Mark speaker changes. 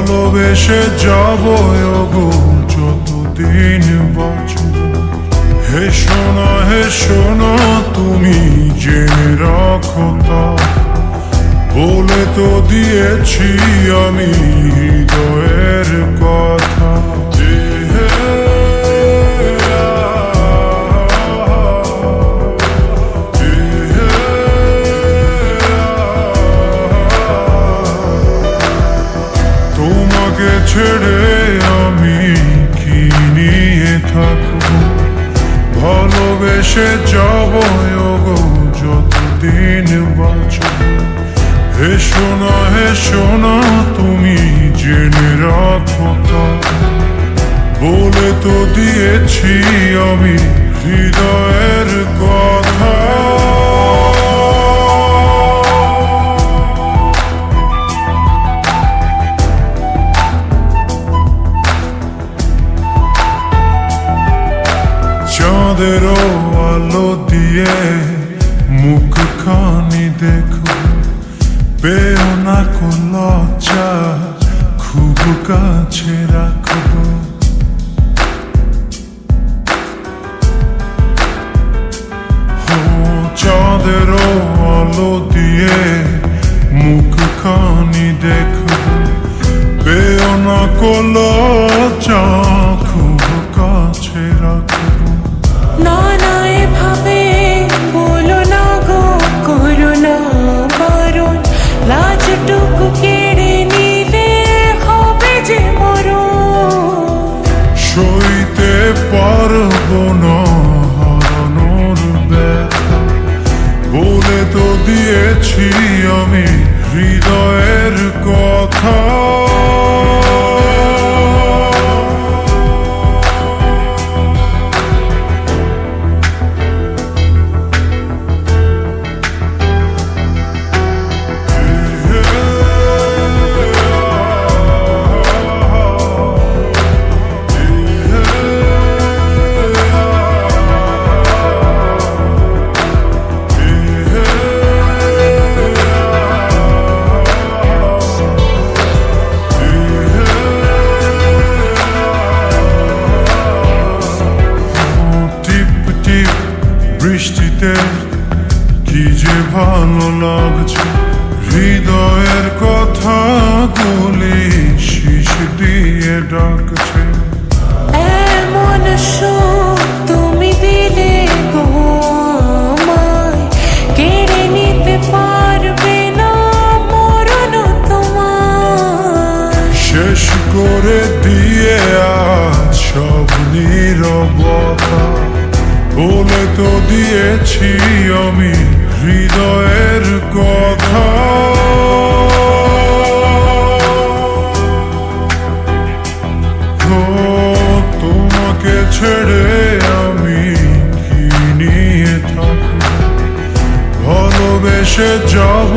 Speaker 1: ভালোবেসে যাব গো যতদিন বাঁচব। হে শোনো তুমি জেনে রাখো তা, বলে তো দিয়েছি আমি হৃদয়ের কথা। তোমাকে ছেড়ে আমি কি নিয়ে থাকবো, ভালোবেসে যাব গো যতদিন বাঁচব। হে শোনো তুমি জেনে রাখো তা, বলে তো দিয়েছি আমি হৃদয়ের কথা। চাঁদের আলো দিয়ে মুখখানি দেখো, পেও না কো লজ্জা, খুব কাছে রাখবো। চাঁদের আলো দিয়ে মুখখানি দেখো, পেও না কো লজ্জা, খুব কাছে রাখবো।
Speaker 2: না না এভাবে বলো না গো, করো না বারণ, লাজটুকু কেড়ে নিলে হবে যে মরণ।
Speaker 1: সইতে পারবো না হারানোর ব্যথা, বলে তো দিয়েছি আমি হৃদয়ের কথা। বৃষ্টিতে কি যে ভালো লাগছে, হৃদয়ের কথা গুলি শীষ দিয়ে ডাকছে।
Speaker 2: এমন সুখ তুমি দিলে গো আমায়, কেড়ে নিতে পারবে না মরণ তোমার।
Speaker 1: শেষ করে দিয়ে আজ সব নীরবতা, বলে তো দিয়েছি আমি হৃদয়ের কথা। তোমাকে ছেড়ে আমি কি নিয়ে থাকবো, ভালোবেসে যাব